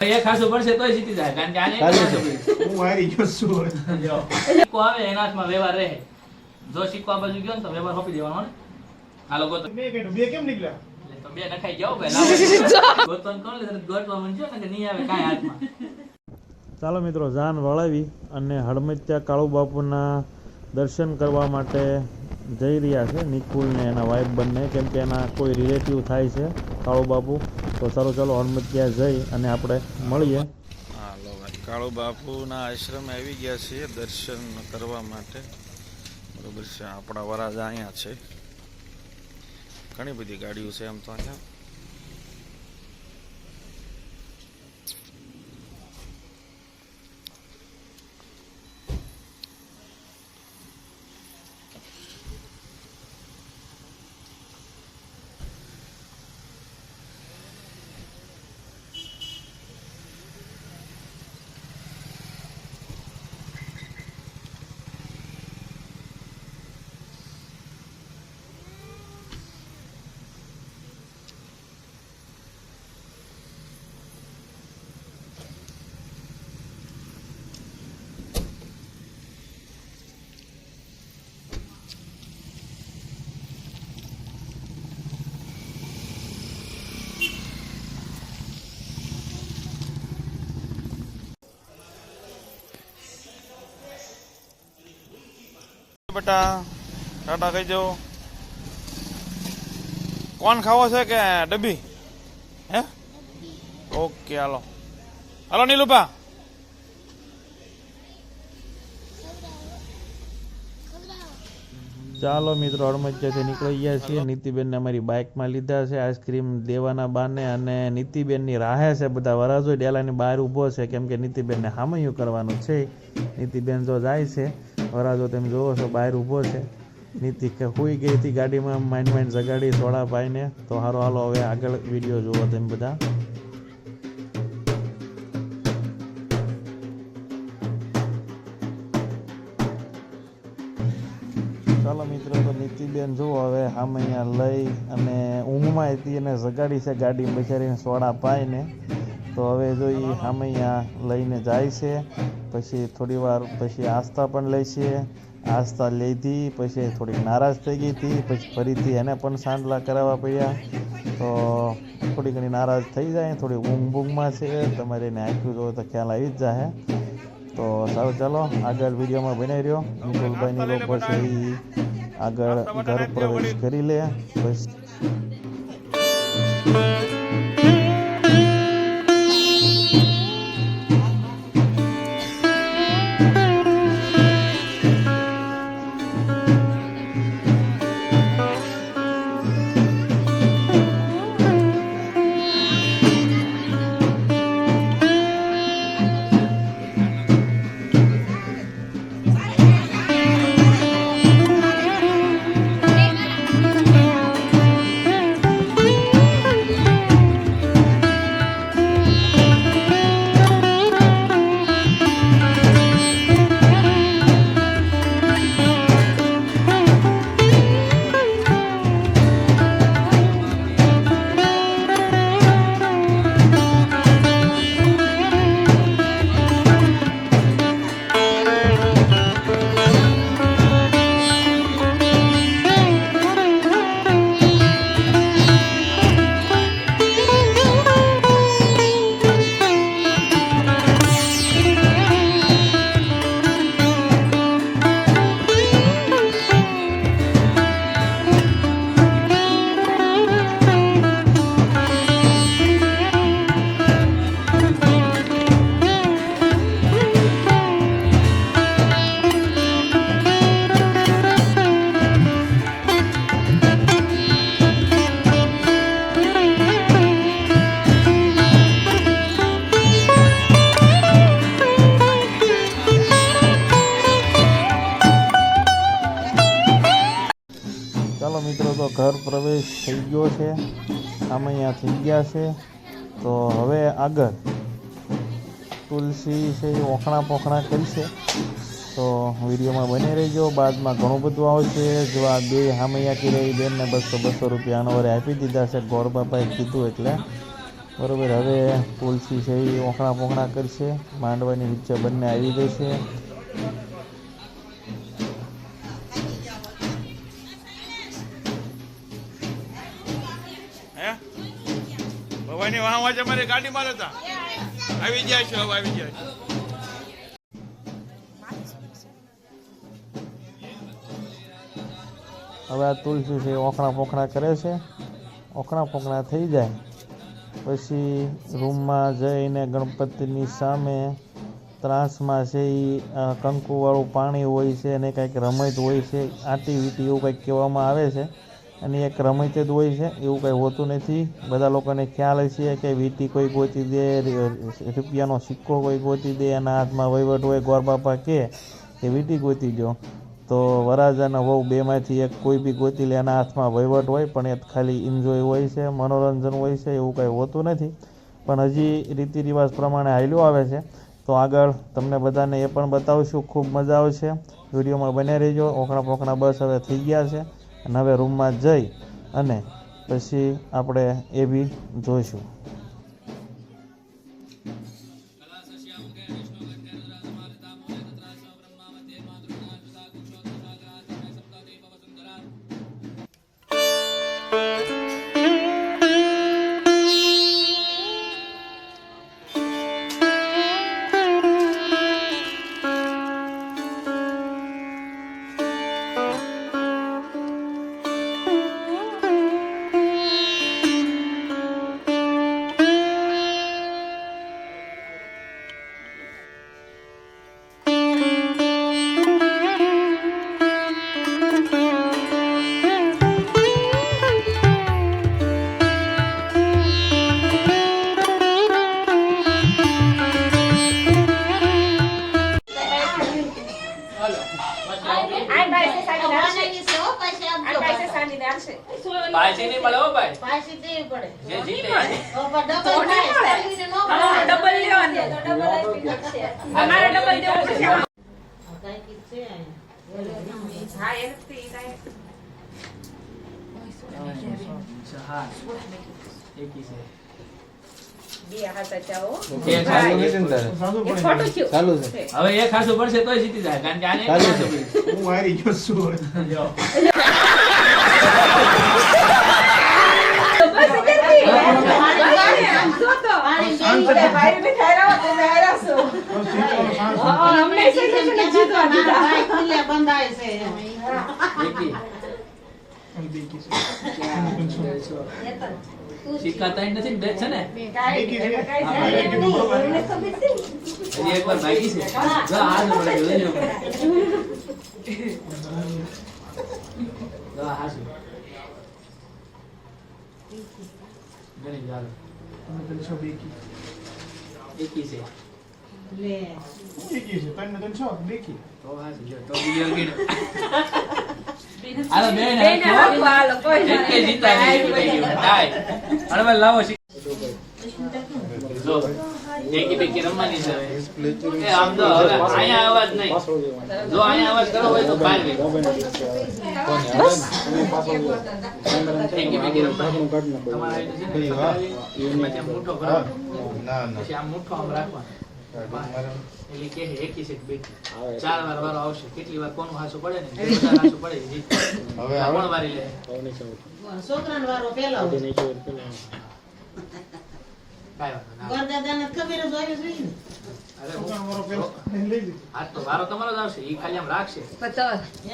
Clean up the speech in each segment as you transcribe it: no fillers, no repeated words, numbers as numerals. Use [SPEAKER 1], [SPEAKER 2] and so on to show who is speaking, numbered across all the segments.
[SPEAKER 1] એક ખાસું પડશે તોય જીતી જાય કારણ કે આને
[SPEAKER 2] હું હારી ગયો છું
[SPEAKER 1] જો સિક્કો આવે એના હાથમાં વ્યવહાર રહે જો સિક્કો આ બાજુ ગયો ને તો વ્યવહાર સોંપી દેવાનો ને આ લોકો તો
[SPEAKER 2] બે કેમ નીકળ્યા
[SPEAKER 1] તો બે નખાઈ જાવ ભાઈ ગોતન કોણ લે ગોતવા મન છે ને કે નહીં આવે કાંઈ હાથમાં.
[SPEAKER 3] ચાલો મિત્રો જાન વળાવી અને હળમત્યા કાળુ બાપુના દર્શન કરવા માટે જઈ રહ્યા છે નિકુલ ને એના વાઈફ બંને, કેમ કે એના કોઈ રિલેટિવ થાય છે કાળુ બાપુ. તો સારું ચાલો હળમત્યા જઈ અને આપણે મળીએ.
[SPEAKER 4] હાલો ભાઈ, કાળુ બાપુના આશ્રમે આવી ગયા છીએ દર્શન કરવા માટે. બરોબર છે, આપણા વરાજા અહીંયા છે. ઘણી બધી ગાડીઓ છે એમ તો અહીંયા. બેટા ટાટા કહી જાઓ. કોણ ખાવો છે કે ડબ્બી? હે ઓકે હાલો હાલો નીલુભા.
[SPEAKER 3] ચાલો મિત્રો હળમત્યાથી નીકળી ગયા છીએ. નીતિબેનને અમારી બાઇકમાં લીધા છે આઈસ્ક્રીમ દેવાના બાને, અને નીતિબેનની રાહે છે બધા વરાજો ડેલાની બહાર ઊભો છે કેમ કે નીતિબેનને હામૈયું કરવાનું છે. નીતિબેન જો જાય છે, વરાજો તમે જોવો છો બહાર ઊભો છે. નીતિ હુઈ ગઈ હતી ગાડીમાં, માઇન્ડ જગાડી સોડા પાઈને. તો હારો હાલો હવે આગળ વિડીયો જોવો તમે બધા. ચાલો મિત્રો, તો નીતિબેન જુઓ હવે હામૈયા લઈ અને ઊંઘમાં હતી અને જગાડી છે ગાડી બચારીને સોડા પાઈને. તો હવે જો એ હામૈયા લઈને જાય છે. પછી થોડી વાર પછી આસ્થા પણ લે છે. આસ્થા લીધી પછી થોડીક નારાજ થઈ ગઈ હતી, પછી ફરીથી એને પણ સાંડલા કરાવવા પડ્યા. તો થોડી ઘણી નારાજ થઈ જાય, થોડી ઊંઘમાં છે. તમારે એને આંખ્યું જોવો તો ખ્યાલ આવી જ જાય. તો સારું ચાલો આગળ વિડીયોમાં બનાવી રહ્યો. નિકુલભાઈની લોકો છે એ આગળ ઘર પ્રવેશ કરી લે. બસ મિત્રો, તો ઘર પ્રવેશ થઈ ગયો છે, હામૈયા થઈ ગયા છે. તો હવે આગળ તુલસી છે એ ઓખણા પોખણા કરશે. તો વિડીયોમાં બની રહેજો. બાદમાં ઘણું બધું આવશે. જો આ બે હામૈયા કરી રહી બેનને 200 રૂપિયા અનવરે આપી દીધા છે, ગોળ બાપાએ કીધું એટલે. બરોબર. હવે તુલસી છે એ ઓખણા પોખણા કરશે, માંડવાની નીચે બંને આવી જશે.
[SPEAKER 4] હે ભવાની વાહ છે મારી ગાડી મારે તા આવી જાય છે, હવે આવી જાય છે.
[SPEAKER 3] હવે આ તુલસી છે એ ઓખણા પોખણા કરે છે. ઓખણા પોખણા થઈ જાય પછી રૂમમાં જઈને ગણપતિની સામે ત્રાસમાં છે એ કંકુવાળું પાણી હોય છે અને કંઈક રમત હોય છે, આટી વીટી એવું કંઈક કહેવામાં આવે છે. અને એક રમત જ હોય છે, એવું કંઈ હોતું નથી. બધા લોકોને ખ્યાલ છે કે વીટી કોઈ ગોતી દે, રૂપિયાનો સિક્કો કોઈ ગોતી દે, એના હાથમાં વહીવટ હોય, ગોર બાપા કે વીટી ગોતી જો, તો વરરાજાના વહુ બેમાંથી એક કોઈ બી ગોતી લે, એના હાથમાં વહીવટ હોય. પણ એ ખાલી એન્જોય હોય છે, મનોરંજન હોય છે, એવું કંઈ હોતું નથી. પણ હજી રીતિ રિવાજ પ્રમાણે હાલ્યું આવે છે. તો આગળ તમને બધાને એ પણ બતાવશું, ખૂબ મજા આવશે. વિડીયોમાં બને રહેજો. ઓખણા પોખણા બસ હવે થઈ ગયા છે અને હવે રૂમમાં જઈ અને પછી આપણે એ બી જોઈશું.
[SPEAKER 1] પાછી નહીં મળે હો ભાઈ, જે જીતે હા એકી છે. હવે એ ખાસું પડશે તોય જીતી જાય, કારણ કે આને
[SPEAKER 2] હું હારી ગયો છું.
[SPEAKER 1] સિક્કા ત્રણ નથી ને બે છે ને,
[SPEAKER 2] બેકી છે.
[SPEAKER 1] હજી એક વાર બાકી છે. જો હાથ પડે જોઈ લો. જો હાથ ગણી ચાલો
[SPEAKER 2] બેકી
[SPEAKER 1] એકી છે.
[SPEAKER 2] બેકી છે. 3 ને 3 6 બેકી.
[SPEAKER 1] તો હાથ જો તો બીજો ગીડો હાલો બેન હાલો કોઈ જીતે જીતા નહીં ડાય હવે લાવો જો એકી બેકી રમવાની છે. એ આમ તો હવે અહીંયા અવાજ નહીં, જો અહીંયા અવાજ કરો હોય તો બહાર ગઈ બસ એકી બેકી રમવાની. તમારે એમાં મુઠ્ઠો કરો, પછી આમ મુઠ્ઠો આમ રાખવાનો. એટલે કે એકી છે બેકી 4 વાર વારો આવશે. કેટલી વાર કોનું હાસું પડે ને, બધા હાસું પડે જીત. હવે કોણ વારી લે?
[SPEAKER 5] છોકરાનો વારો પહેલા
[SPEAKER 1] કાઈ વાંધો ના.
[SPEAKER 5] ગોરદાદાને ખબર જ હોવી જોઈએ ને.
[SPEAKER 1] અરે
[SPEAKER 2] છોકરાનો વારો પેલો લઈ લીધો.
[SPEAKER 1] આ તો વારો તમારો જ આવશે. ઈ ખાલી આમ રાખશે.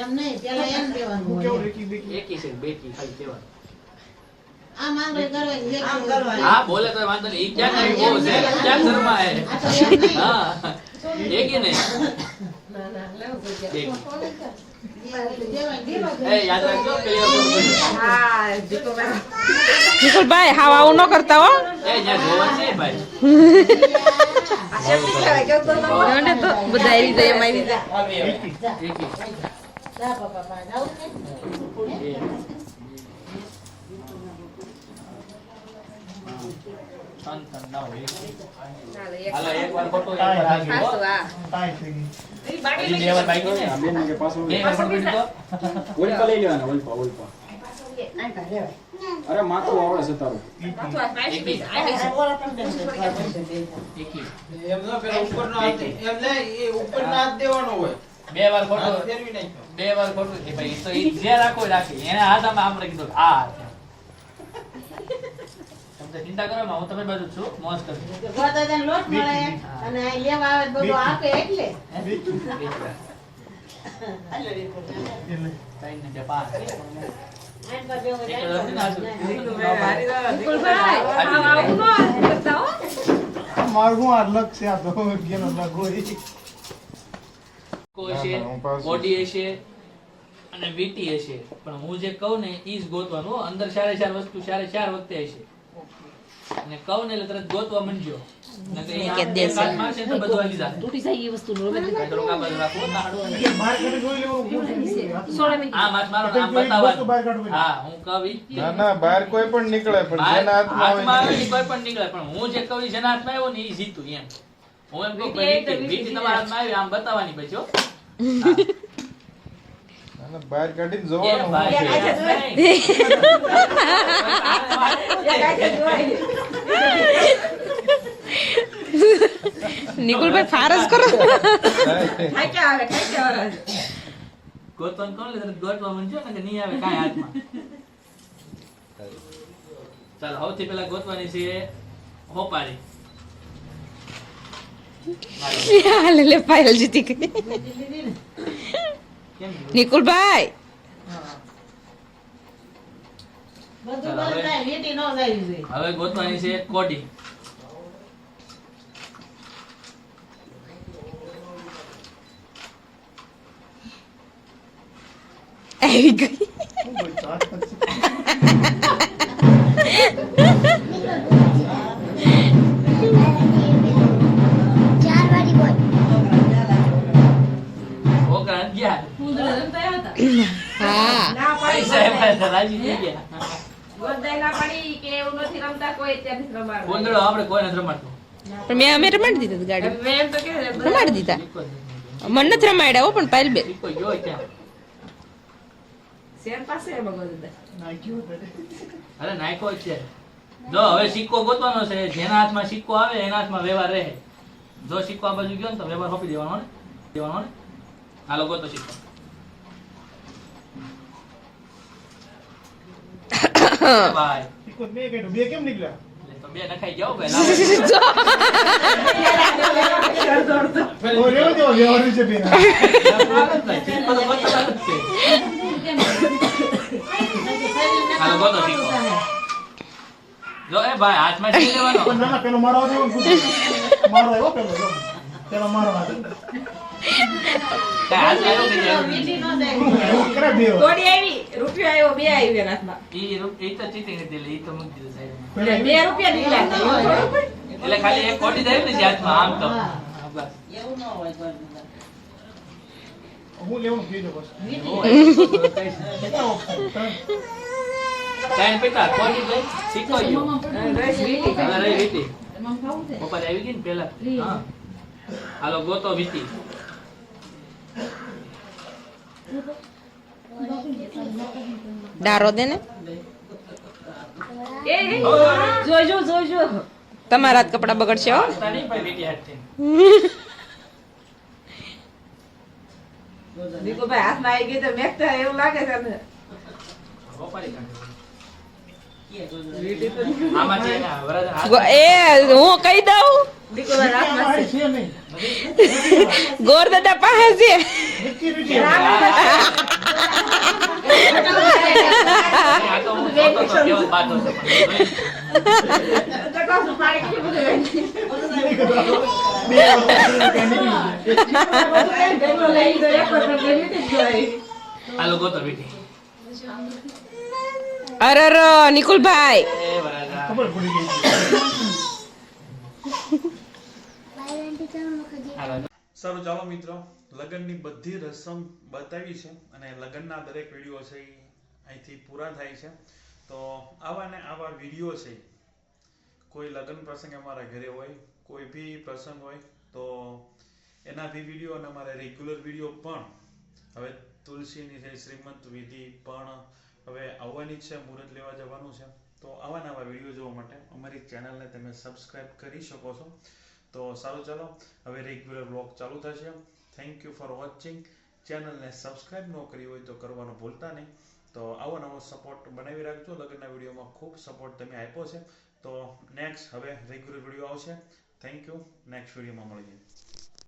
[SPEAKER 5] એમ નહીં, પેલા એમ કહેવાનું
[SPEAKER 2] હું
[SPEAKER 5] હોય.
[SPEAKER 2] કેવું બેકી બેકી.
[SPEAKER 1] એકી છે બેકી ખાલી કહેવાનું.
[SPEAKER 5] આમ આંગળી કરવાની,
[SPEAKER 6] આમ
[SPEAKER 5] લેખી
[SPEAKER 6] કરવાની.
[SPEAKER 1] હા બોલે તો વાંધો નહીં. ઈ ક્યાં કઈ બહુ છે, ક્યાં ઘરમાં હે.
[SPEAKER 5] આ તો એમ નહીં.
[SPEAKER 1] હા એકી ને એકી. એ યાદ રાખજો પેલી વાર
[SPEAKER 6] નિકુલભાઈ હાવ આવું ન કરતા હો.
[SPEAKER 1] એ ન્યા જોવા છે ભાઈ.
[SPEAKER 6] મને તો બધા આવી જાય એમ આવી જાય.
[SPEAKER 1] એકી
[SPEAKER 5] જા બાપા પાસે આવું ને.
[SPEAKER 1] છન છન ના હોય.
[SPEAKER 6] ચાલો એક
[SPEAKER 1] હાલો એક વાર ફોટો એક વાર રાખજો હો.
[SPEAKER 6] ખાસું આ
[SPEAKER 2] ટાઈ થઈ ગઈ.
[SPEAKER 1] હજી બે વાર બાકી છે. બે વાર ફોટો લીધો.
[SPEAKER 7] ઓલપા લઈ લેવાના ઓલપા
[SPEAKER 5] આંકા લેવાય.
[SPEAKER 7] અરે માથું આવડે છે તારું.
[SPEAKER 1] એકી
[SPEAKER 8] એમ ન પેલા ઉપરનો હાથ એમ નહીં એ ઉપરનો હાથ દેવાનો હોય.
[SPEAKER 1] બે વાર ખોટું
[SPEAKER 8] ફેરવી નાખ્યો.
[SPEAKER 1] બે વાર ખોટું એ ભાઈ તો ઈ જે રાખો એ રાખી એને હાથ આમ કીધું આ હાથ. તમે ચિંતા કરો માં હું તમે બાજુ છું મોજ કરું
[SPEAKER 5] લોટ મળે અને આ લેવા આવે તો બધું આપે એટલે
[SPEAKER 1] કઈ ને પાંચ
[SPEAKER 2] મારું આ લક છે આ તો ગેનો લક હોય
[SPEAKER 1] હશે બોડી હશે અને વીટી હશે પણ હું જે કહું ને ઈ જ ગોતવાનું હો. અંદર ચારે ચાર વસ્તુ ચારે ચાર વખતે હશે અને કહું ને એટલે તરત ગોતવા માંડજો નકર ઈ
[SPEAKER 6] કે દેશે.
[SPEAKER 1] એક હાથ મારશે તો બધું હાલી જશે.
[SPEAKER 6] તૂટી જાય એ વસ્તુ નો
[SPEAKER 1] થોડુંક આ બાજુ રાખો તાળું અને
[SPEAKER 2] બહાર કાઢી જોઈ લેવું
[SPEAKER 1] આ માથ મારો ને આમ બતાવવાનું.
[SPEAKER 2] બહાર કાઢવું
[SPEAKER 1] હા હું કહું ઈ
[SPEAKER 3] ના ના બહાર કોઈ પણ નીકળે પણ જેના હાથમાં
[SPEAKER 1] હાથમાં આવે
[SPEAKER 3] હોય
[SPEAKER 1] ઈ કોઈ પણ નીકળે પણ હું જે કહું ઈ જેના હાથમાં આવ્યો ને ઈ જીતું એમ. હું એમ કહું કે વીટી તમારા હાથમાં આવી આમ બતાવવાની પછી હો.
[SPEAKER 3] ના, ના, બહાર કાઢીને
[SPEAKER 1] એ
[SPEAKER 3] જોવાનું
[SPEAKER 1] ભાઈ
[SPEAKER 3] હોય છે.
[SPEAKER 6] નિકુલભાઈ ફારસ કરો.
[SPEAKER 1] ગોતવાનું કોણ લે તરત ગોતવા માંડજો ને કે નહીં આવે કાંઈ હાથમાં. ચાલો સૌથી પહેલા ગોતવાની છે હોપારી.
[SPEAKER 6] હાલે લે પાયલ જીતી ગઈ.
[SPEAKER 1] કેમ
[SPEAKER 6] નિકુલભાઈ
[SPEAKER 5] બધું બંધ થાય વીટી ન જાય
[SPEAKER 1] હવે ગોતવાની છે કોડી.
[SPEAKER 6] આવી ગઈ.
[SPEAKER 1] ઓકરા ગયા
[SPEAKER 6] હા
[SPEAKER 1] પૈસા એમાં રાજી થઈ ગયા. ગોંદડો આપણે કોઈ નથી રમાડતું.
[SPEAKER 6] પણ અમે રમાડી દીધા ગાડી રમાડી દીધા મને નથી રમાડ્યા હો પણ પાયલ બે
[SPEAKER 1] ઈ કોઈ ગયો ક્યાં? અરે નાખ્યો જ છે. જો હવે સિક્કો ગોતવાનો છે જેના હાથમાં સિક્કો આવે એના હાથમાં વ્યવહાર રહે. જો સિક્કો આ બાજુ ગયો ને તો વ્યવહાર સોંપી દેવાનો ને હાલો ગોતો સિક્કો. બાય
[SPEAKER 2] બે કાઢ્યું બે કેમ નીકળ્યા
[SPEAKER 1] તો બે નખાઈ જાઓ ભાઈ.
[SPEAKER 2] ઓ રેવ દેવો વ્યવહાર છે બે
[SPEAKER 1] હાલો ગોતો સિક્કો. જો એ ભાઈ હાથમાં લઈ લેવાનો.
[SPEAKER 2] ના ના પેલો મારો આવ્યો મારો આવ્યો પેલો જો પેલો મારો આવ્યો
[SPEAKER 1] કાંઈ હાથ આવ્યો કે જાય?
[SPEAKER 5] વીટી ન જાય
[SPEAKER 2] એવું કરે બે વાર.
[SPEAKER 1] ઈ તો ચીટિંગ હતી એટલે ઈ તો મૂકી દીધું સાઈડમાં.
[SPEAKER 5] રૂપિયા
[SPEAKER 1] એટલે ખાલી એક કોડી દઈ ને હાથમાં આમ તો
[SPEAKER 5] હા.
[SPEAKER 1] બસ.
[SPEAKER 5] એવું ન હોય કોઈ
[SPEAKER 2] હું લેવાનું કીધું બસ
[SPEAKER 1] ત્રણ પિતા કોડી દઈ સિક્કો ગયો. હવે રહી વીટી. બપોરે આવી ગઈ ને પેલા. હા. હાલો ગોતો વીટી.
[SPEAKER 6] ડારો દે ને તમારા હાથ કપડા બગડશે હો.
[SPEAKER 1] હાથતા નહીં ભાઈ વીટી હાથથી. બપોરે કાઢી. આમાંથી એને વરરાજા હાથ-
[SPEAKER 6] એ હું કહી દઉં
[SPEAKER 2] મારે છે નહીં
[SPEAKER 6] ગોર દાદા પાસે છે
[SPEAKER 2] વિકી વિકી
[SPEAKER 1] આ તો હું જોતો તો કેવો બાતો છે હાલો ગોતો વીટી.
[SPEAKER 6] અરર નિકુલભાઈ
[SPEAKER 1] એ વરરાજા.
[SPEAKER 2] ખબર પડી ગઈ
[SPEAKER 1] હાલો.
[SPEAKER 3] સારું ચાલો મિત્રો લગ્નની બધી રસમ બતાવી છે અને લગ્નના દરેક વિડીયો છે એ અહીંથી પૂરા થાય છે. તો આવા ને આવા વિડીયો છે કોઈ લગ્ન પ્રસંગ અમારા ઘરે હોય કોઈ બી પ્રસંગ હોય તો એના બી વિડીયો અને અમારા રેગ્યુલર વિડીયો પણ હવે તુલસીની છે શ્રીમંત વિધિ પણ હવે આવવાની જ છે, મુહૂર્ત લેવા જવાનું છે. તો આવા નવા વિડીયો જોવા માટે અમારી ચેનલને તમે સબસ્ક્રાઇબ કરી શકો છો. તો સારું, ચાલો હવે રેગ્યુલર બ્લોગ ચાલુ થશે. Thank you for watching. ચેનલને સબસ્ક્રાઇબ ન કરી હોય તો કરવાનું ભૂલતા નહીં. તો આવો નવો સપોર્ટ બનાવી રાખજો. લગ્નના વિડીયોમાં ખૂબ સપોર્ટ તમે આપ્યો છે. તો નેક્સ્ટ હવે રેગ્યુલર વિડીયો આવશે. Thank you. નેક્સ્ટ વિડીયોમાં મળીએ.